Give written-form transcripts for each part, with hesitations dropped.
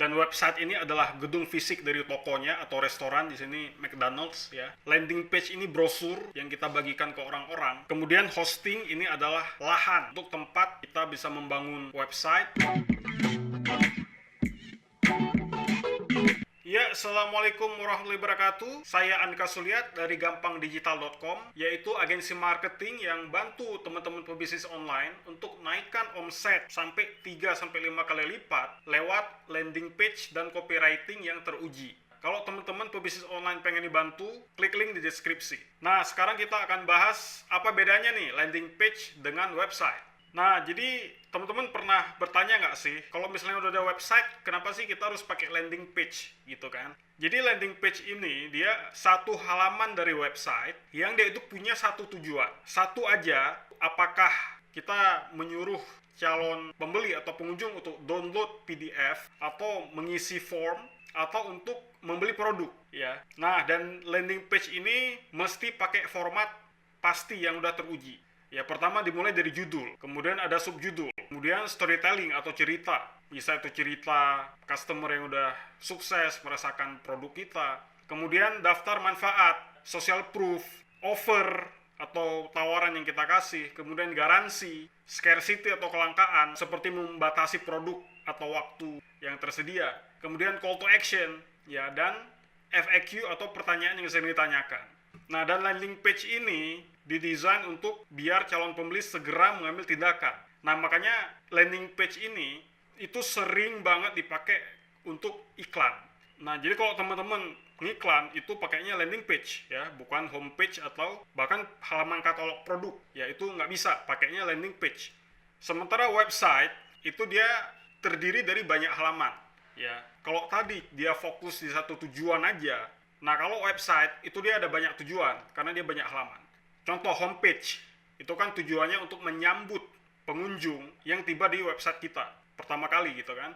Dan website ini adalah gedung fisik dari tokonya atau restoran, di sini McDonald's ya. Landing page ini brosur yang kita bagikan ke orang-orang. Kemudian hosting ini adalah lahan untuk tempat kita bisa membangun website. Ya, Assalamualaikum warahmatullahi wabarakatuh. Saya Andika Suliat dari gampangdigital.com, yaitu agensi marketing yang bantu teman-teman pebisnis online untuk naikkan omset sampai 3-5 kali lipat lewat landing page dan copywriting yang teruji. Kalau teman-teman pebisnis online pengen dibantu, klik link di deskripsi. Nah, sekarang kita akan bahas apa bedanya nih landing page dengan website. Nah, jadi teman-teman pernah bertanya nggak sih, kalau misalnya udah ada website, kenapa sih kita harus pakai landing page gitu kan? Jadi landing page ini dia satu halaman dari website yang dia itu punya satu tujuan. Satu aja, apakah kita menyuruh calon pembeli atau pengunjung untuk download PDF atau mengisi form atau untuk membeli produk ya. Nah, dan landing page ini mesti pakai format pasti yang udah teruji. Ya, pertama dimulai dari judul, kemudian ada subjudul, kemudian storytelling atau cerita. Bisa itu cerita customer yang udah sukses merasakan produk kita. Kemudian daftar manfaat, social proof, offer atau tawaran yang kita kasih, kemudian garansi, scarcity atau kelangkaan seperti membatasi produk atau waktu yang tersedia. Kemudian call to action, ya, dan FAQ atau pertanyaan yang sering ditanyakan. Nah, dan landing page ini didesain untuk biar calon pembeli segera mengambil tindakan. Nah, makanya landing page ini itu sering banget dipakai untuk iklan. Nah, jadi kalau teman-teman ngiklan itu pakainya landing page ya, bukan homepage atau bahkan halaman katalog produk. Ya, itu nggak bisa pakainya landing page. Sementara website itu dia terdiri dari banyak halaman. Ya, kalau tadi dia fokus di satu tujuan aja. Nah, kalau website itu dia ada banyak tujuan karena dia banyak halaman. Contoh homepage, itu kan tujuannya untuk menyambut pengunjung yang tiba di website kita pertama kali gitu kan.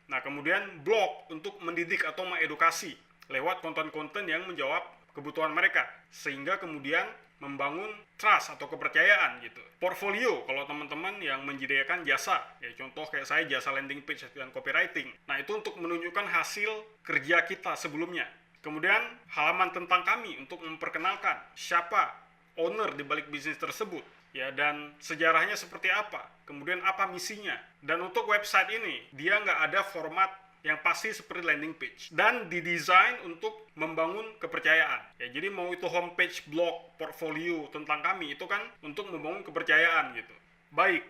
Nah, kemudian blog untuk mendidik atau mengedukasi lewat konten-konten yang menjawab kebutuhan mereka, sehingga kemudian membangun trust atau kepercayaan gitu. Portfolio, kalau teman-teman yang menyediakan jasa, ya contoh kayak saya jasa landing page dan copywriting. Nah, itu untuk menunjukkan hasil kerja kita sebelumnya. Kemudian halaman tentang kami untuk memperkenalkan siapa owner di balik bisnis tersebut, ya, dan sejarahnya seperti apa, kemudian apa misinya. Dan untuk website ini, dia nggak ada format yang pasti seperti landing page, dan didesain untuk membangun kepercayaan. Ya, jadi mau itu homepage, blog, portfolio tentang kami, itu kan untuk membangun kepercayaan gitu. Baik,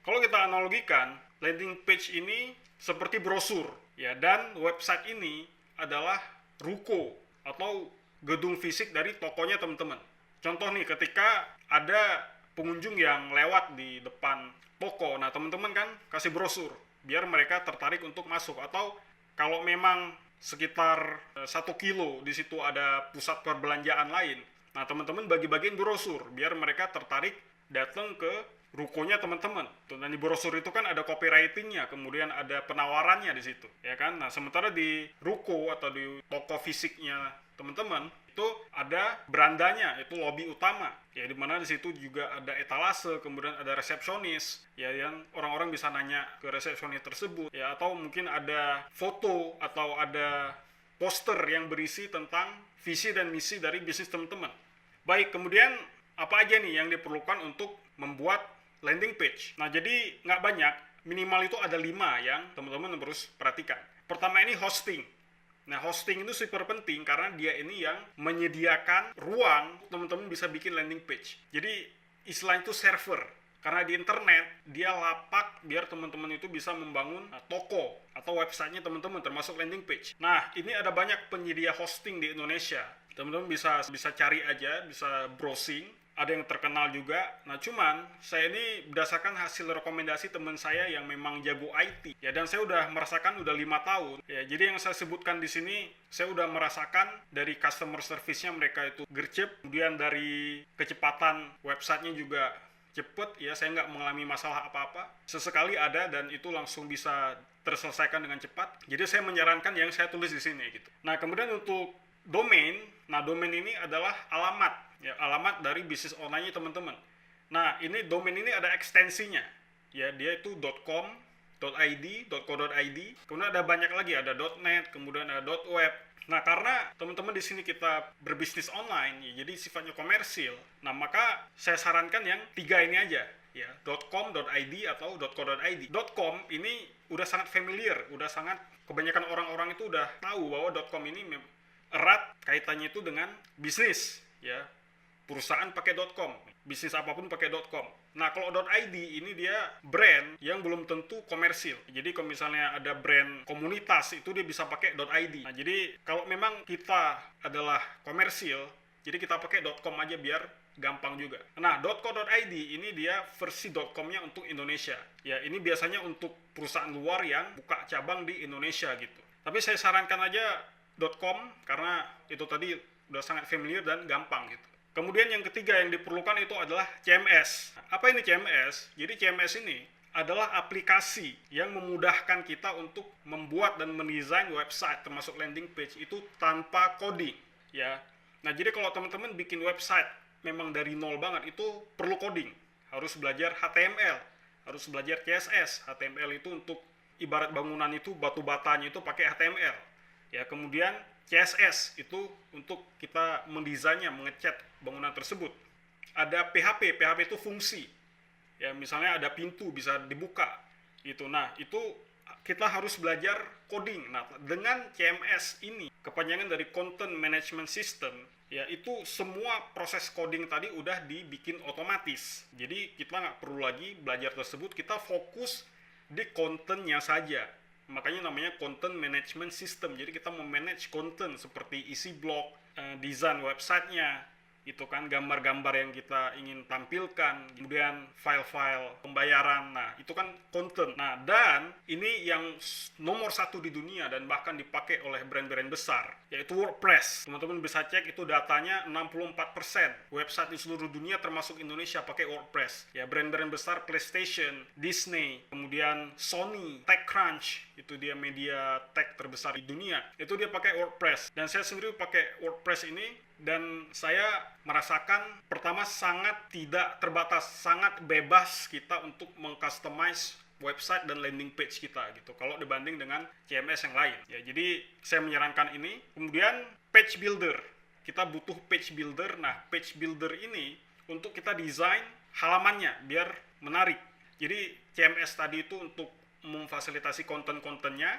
kalau kita analogikan, landing page ini seperti brosur, ya, dan website ini adalah ruko atau gedung fisik dari tokonya teman-teman. Contoh nih, ketika ada pengunjung yang lewat di depan toko, nah teman-teman kan kasih brosur biar mereka tertarik untuk masuk. Atau kalau memang sekitar 1 kilo di situ ada pusat perbelanjaan lain, nah teman-teman bagi-bagiin brosur biar mereka tertarik datang ke rukonya teman-teman. Dan di brosur itu kan ada copywritingnya, kemudian ada penawarannya di situ, ya kan. Nah, sementara di ruko atau di toko fisiknya teman-teman itu ada berandanya, itu lobby utama, ya, di mana di situ juga ada etalase, kemudian ada resepsionis, ya, yang orang-orang bisa nanya ke resepsionis tersebut, ya, atau mungkin ada foto atau ada poster yang berisi tentang visi dan misi dari bisnis teman-teman. Baik, kemudian apa aja nih yang diperlukan untuk membuat landing page? Nah, jadi nggak banyak, minimal itu ada 5 yang teman-teman harus perhatikan. Pertama ini hosting. Nah, hosting itu super penting karena dia ini yang menyediakan ruang teman-teman bisa bikin landing page. Jadi istilah itu server. Karena di internet dia lapak biar teman-teman itu bisa membangun toko atau websitenya teman-teman termasuk landing page. Nah, ini ada banyak penyedia hosting di Indonesia. Teman-teman bisa cari aja, bisa browsing. Ada yang terkenal juga. Nah, cuman saya ini berdasarkan hasil rekomendasi teman saya yang memang jago IT, ya, dan saya udah merasakan udah 5 tahun. Ya, jadi yang saya sebutkan di sini saya udah merasakan dari customer service-nya mereka itu gercep, kemudian dari kecepatan websitenya juga cepet, ya, saya nggak mengalami masalah apa-apa. Sesekali ada dan itu langsung bisa terselesaikan dengan cepat. Jadi saya menyarankan yang saya tulis di sini gitu. Nah, kemudian untuk domain, nah domain ini adalah alamat, ya, alamat dari bisnis online teman-teman. Nah, ini domain ini ada ekstensinya, ya, dia itu .com, .id, .co.id, kemudian ada banyak lagi, ada .net, kemudian ada .web. Nah, karena teman-teman di sini kita berbisnis online, ya, jadi sifatnya komersil. Nah, maka saya sarankan yang 3 ini aja, ya, .com, .id atau .co.id. .com ini udah sangat familiar, udah sangat kebanyakan orang-orang itu udah tahu bahwa .com ini erat kaitannya itu dengan bisnis, ya. Perusahaan pakai .com, bisnis apapun pakai .com. Nah, kalau .id ini dia brand yang belum tentu komersil. Jadi kalau misalnya ada brand komunitas itu dia bisa pakai .id. Nah, jadi kalau memang kita adalah komersil, jadi kita pakai .com aja biar gampang juga. Nah, .co.id ini dia versi .com-nya untuk Indonesia. Ya, ini biasanya untuk perusahaan luar yang buka cabang di Indonesia gitu. Tapi saya sarankan aja .com karena itu tadi udah sangat familiar dan gampang gitu. Kemudian yang ketiga yang diperlukan itu adalah CMS. Apa ini CMS? Jadi CMS ini adalah aplikasi yang memudahkan kita untuk membuat dan mendesain website termasuk landing page itu tanpa coding, ya. Nah, jadi kalau teman-teman bikin website memang dari nol banget itu perlu coding. Harus belajar HTML, harus belajar CSS. HTML itu untuk ibarat bangunan itu batu batanya itu pakai HTML. Ya, kemudian CSS itu untuk kita mendesainnya, mengecat bangunan tersebut. Ada PHP, PHP itu fungsi. Ya, misalnya ada pintu bisa dibuka gitu. Nah, itu kita harus belajar coding. Nah, dengan CMS ini, kepanjangan dari Content Management System, ya itu semua proses coding tadi udah dibikin otomatis. Jadi kita nggak perlu lagi belajar tersebut, kita fokus di kontennya saja. Makanya namanya Content Management System. Jadi kita memanage konten seperti isi blog, desain websitenya, itu kan gambar-gambar yang kita ingin tampilkan, kemudian file-file pembayaran. Nah, itu kan konten. Nah, dan ini yang nomor 1 di dunia dan bahkan dipakai oleh brand-brand besar, yaitu WordPress. Teman-teman bisa cek itu datanya 64% website di seluruh dunia termasuk Indonesia pakai WordPress. Ya, brand-brand besar PlayStation, Disney, kemudian Sony, TechCrunch, itu dia media tech terbesar di dunia. Itu dia pakai WordPress. Dan saya sendiri pakai WordPress ini dan saya merasakan pertama sangat tidak terbatas, sangat bebas kita untuk mengcustomize website dan landing page kita gitu kalau dibanding dengan CMS yang lain. Ya, jadi saya menyarankan ini. Kemudian page builder. Kita butuh page builder. Nah, page builder ini untuk kita desain halamannya biar menarik. Jadi CMS tadi itu untuk memfasilitasi konten-kontennya.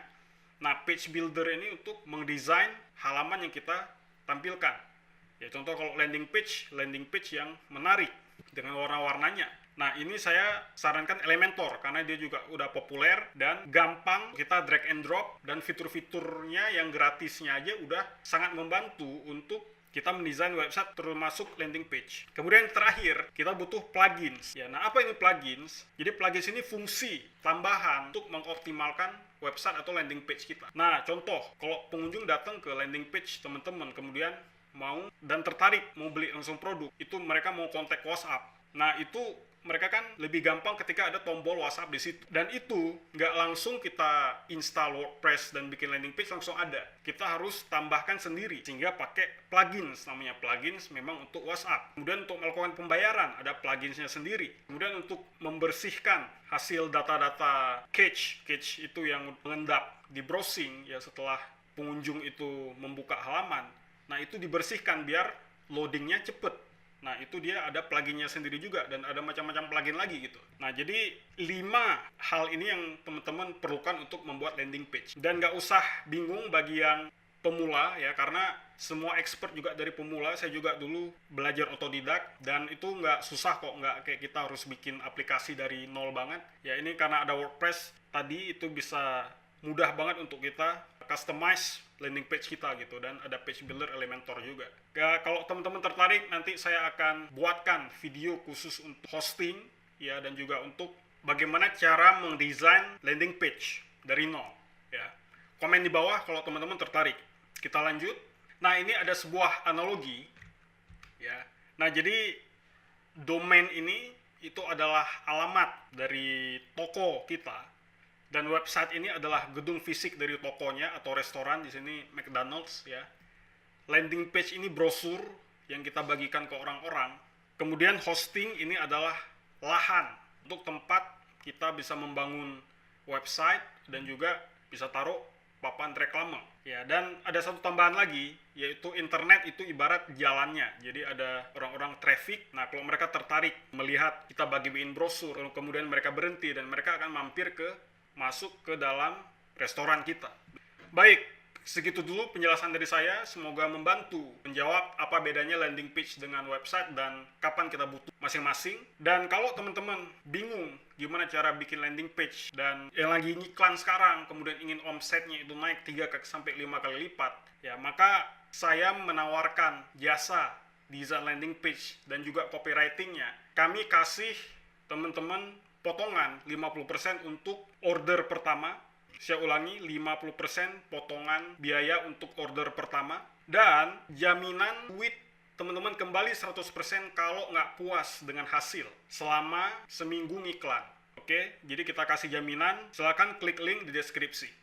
Nah, page builder ini untuk mendesain halaman yang kita tampilkan. Ya, contoh kalau landing page yang menarik dengan warna-warnanya. Nah, ini saya sarankan Elementor karena dia juga udah populer dan gampang kita drag and drop, dan fitur-fiturnya yang gratisnya aja udah sangat membantu untuk kita mendesain website termasuk landing page. Kemudian terakhir, kita butuh plugins. Ya, nah apa ini plugins? Jadi plugins ini fungsi tambahan untuk mengoptimalkan website atau landing page kita. Nah, contoh, kalau pengunjung datang ke landing page teman-teman, kemudian mau dan tertarik mau beli langsung produk, itu mereka mau kontak WhatsApp. Nah, itu mereka kan lebih gampang ketika ada tombol WhatsApp di situ. Dan itu nggak langsung kita install WordPress dan bikin landing page langsung ada. Kita harus tambahkan sendiri sehingga pakai plugins, namanya plugins memang untuk WhatsApp. Kemudian untuk melakukan pembayaran ada pluginsnya sendiri. Kemudian untuk membersihkan hasil data-data cache itu yang mengendap di browsing ya setelah pengunjung itu membuka halaman. Nah, itu dibersihkan biar loadingnya cepet. Nah, itu dia ada pluginnya sendiri juga dan ada macam-macam plugin lagi gitu. Nah, jadi 5 hal ini yang teman-teman perlukan untuk membuat landing page. Dan nggak usah bingung bagi yang pemula ya, karena semua expert juga dari pemula. Saya juga dulu belajar otodidak dan itu nggak susah kok, nggak kayak kita harus bikin aplikasi dari nol banget. Ya, ini karena ada WordPress tadi itu bisa mudah banget untuk kita customize landing page kita gitu, dan ada page builder Elementor juga. Ya, kalau teman-teman tertarik nanti saya akan buatkan video khusus untuk hosting ya, dan juga untuk bagaimana cara mendesain landing page dari nol ya. Komen di bawah kalau teman-teman tertarik. Kita lanjut. Nah, ini ada sebuah analogi ya. Nah, jadi domain ini itu adalah alamat dari toko kita. Dan website ini adalah gedung fisik dari tokonya atau restoran, di sini McDonald's ya. Landing page ini brosur yang kita bagikan ke orang-orang. Kemudian hosting ini adalah lahan untuk tempat kita bisa membangun website, dan juga bisa taruh papan reklame. Ya, dan ada satu tambahan lagi, yaitu internet itu ibarat jalannya. Jadi ada orang-orang traffic. Nah, kalau mereka tertarik melihat kita bagiin brosur, kemudian mereka berhenti dan mereka akan mampir masuk ke dalam restoran kita. Baik, segitu dulu penjelasan dari saya. Semoga membantu menjawab apa bedanya landing page dengan website dan kapan kita butuh masing-masing. Dan kalau teman-teman bingung gimana cara bikin landing page dan yang lagi ngiklan sekarang, kemudian ingin omsetnya itu naik 3 sampai 5 kali lipat, ya maka saya menawarkan jasa desain landing page dan juga copywritingnya. Kami kasih teman-teman potongan 50% untuk order pertama. Saya ulangi, 50% potongan biaya untuk order pertama, dan jaminan duit teman-teman kembali 100% kalau nggak puas dengan hasil selama seminggu ngiklan. Oke, jadi kita kasih jaminan. Silakan klik link di deskripsi.